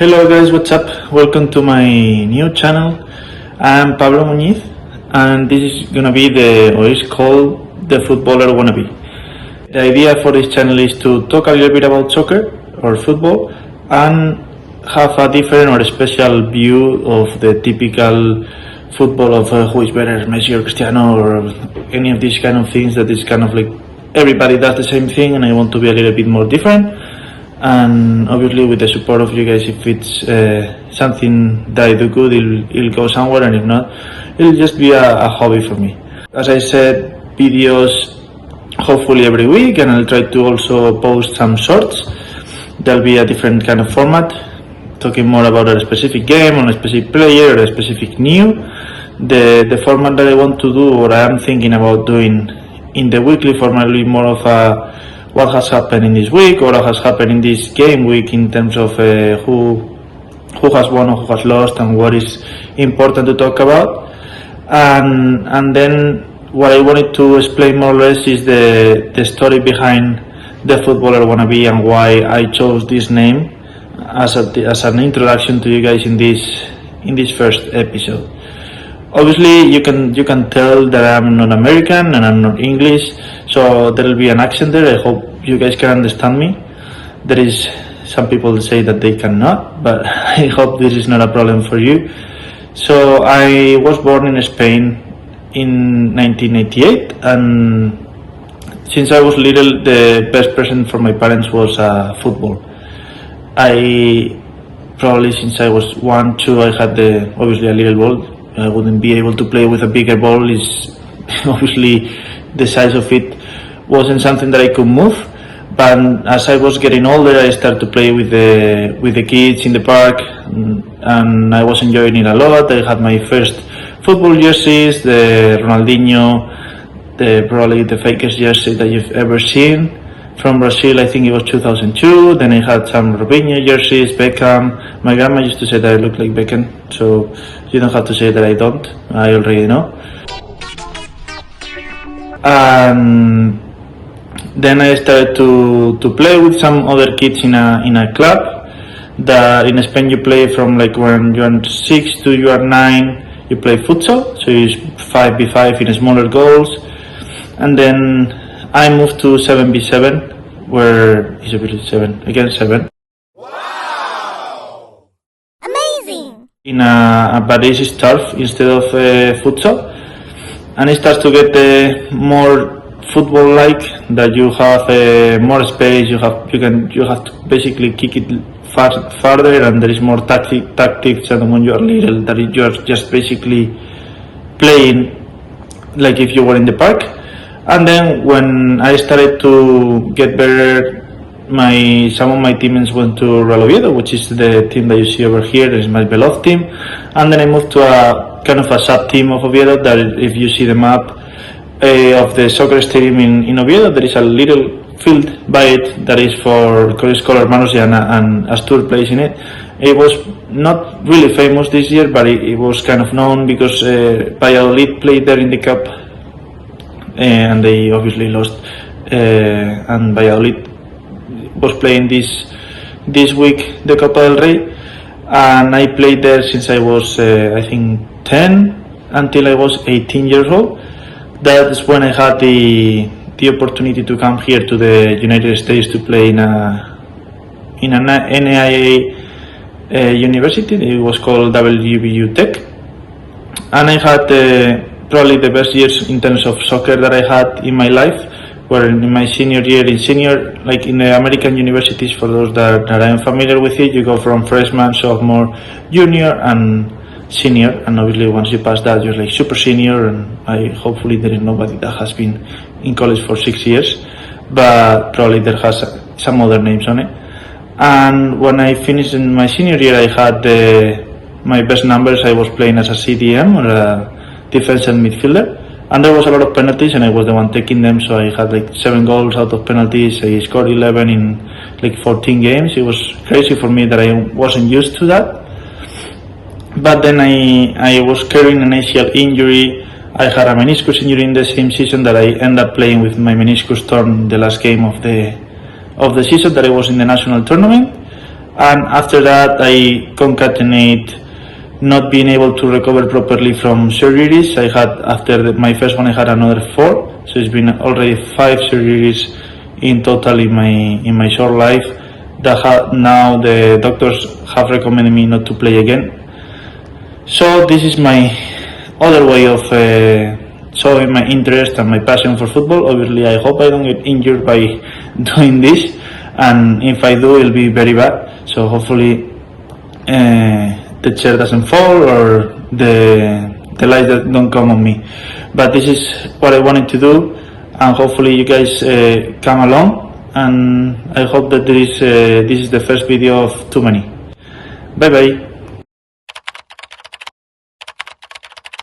Hello guys, what's up? Welcome to my new channel. I'm Pablo Muñiz and this is gonna be it's called the Footballer Wannabe. The idea for this channel is to talk a little bit about soccer or football and have a different or a special view of the typical football of who is better, Messi or Cristiano or any of these kind of things that is kind of like everybody does the same thing, and I want to be a little bit more different. And obviously with the support of you guys, if it's something that I do good, it'll go somewhere, and if not, it'll just be a hobby for me. As I said, videos hopefully every week, and I'll try to also post some shorts. There'll be a different kind of format, talking more about a specific game, or a specific player, or a specific new. The format that I want to do, or I am thinking about doing in the weekly format, will be more of a what has happened in this week, or what has happened in this game week, in terms of who has won or who has lost, and what is important to talk about. And then what I wanted to explain more or less is the story behind the Footballer Wannabe, and why I chose this name as an introduction to you guys in this first episode. Obviously, you can tell that I'm not American and I'm not English, so there will be an accent there. I hope you guys can understand me. There is some people say that they cannot, but I hope this is not a problem for you. So I was born in Spain in 1988, and since I was little, the best present for my parents was football. Since I was 1, 2, I had obviously a little ball. I wouldn't be able to play with a bigger ball. Is obviously the size of it wasn't something that I could move. But as I was getting older, I started to play with the kids in the park, and I was enjoying it a lot. I had my first football jerseys, the Ronaldinho, probably the fakest jersey that you've ever seen. From Brazil, I think it was 2002. Then I had some Robinho jerseys, Beckham. My grandma used to say that I look like Beckham, so you don't have to say that I don't. I already know. And then I started to play with some other kids in a club. That in Spain you play from like when you are 6 to you are 9. You play futsal, so it's 5v5 in smaller goals. And then I moved to 7v7, where it's a bit 7 against 7. Wow! Amazing! But this is turf instead of futsal, and it starts to get more football-like. That you have more space. You have to basically kick it farther, and there is more tactics. And when you are little, that you are just basically playing like if you were in the park. And then when I started to get better, some of my teammates went to Real Oviedo, which is the team that you see over here. It's my beloved team. And then I moved to a kind of a sub team of Oviedo. That if you see the map of the soccer stadium in Oviedo, there is a little field by it that is for Scholar Manosiana, and Astur plays in it. It was not really famous this year, but it was kind of known because Valladolid played there in the cup. And they obviously lost, and Valladolid was playing this week the Copa del Rey, and I played there since I was I think 10 until I was 18 years old. That's when I had the opportunity to come here to the United States to play in an NAIA university. It was called WVU Tech, and I had probably the best years in terms of soccer that I had in my life, where in my senior year, like in the American universities, for those that I am familiar with it, you go from freshman, sophomore, junior, and senior, and obviously once you pass that, you're like super senior, and hopefully there is nobody that has been in college for 6 years, but probably there has some other names on it. And when I finished in my senior year, I had my best numbers. I was playing as a CDM, or a defensive midfielder, and there was a lot of penalties, and I was the one taking them. So I had like 7 goals out of penalties. I scored 11 in like 14 games. It was crazy for me that I wasn't used to that. But then I was carrying an ACL injury. I had a meniscus injury in the same season that I ended up playing with my meniscus torn the last game of the season that I was in the national tournament. and after that I concatenate not being able to recover properly from surgeries. I had, after my first one, I had another 4, so it's been already 5 surgeries in total in my short life. That now the doctors have recommended me not to play again. So this is my other way of showing my interest and my passion for football. Obviously, I hope I don't get injured by doing this, and if I do, it'll be very bad. So hopefully the chair doesn't fall or the lights don't come on me. But this is what I wanted to do, and hopefully you guys come along. And I hope that this is the first video of too many. Bye bye.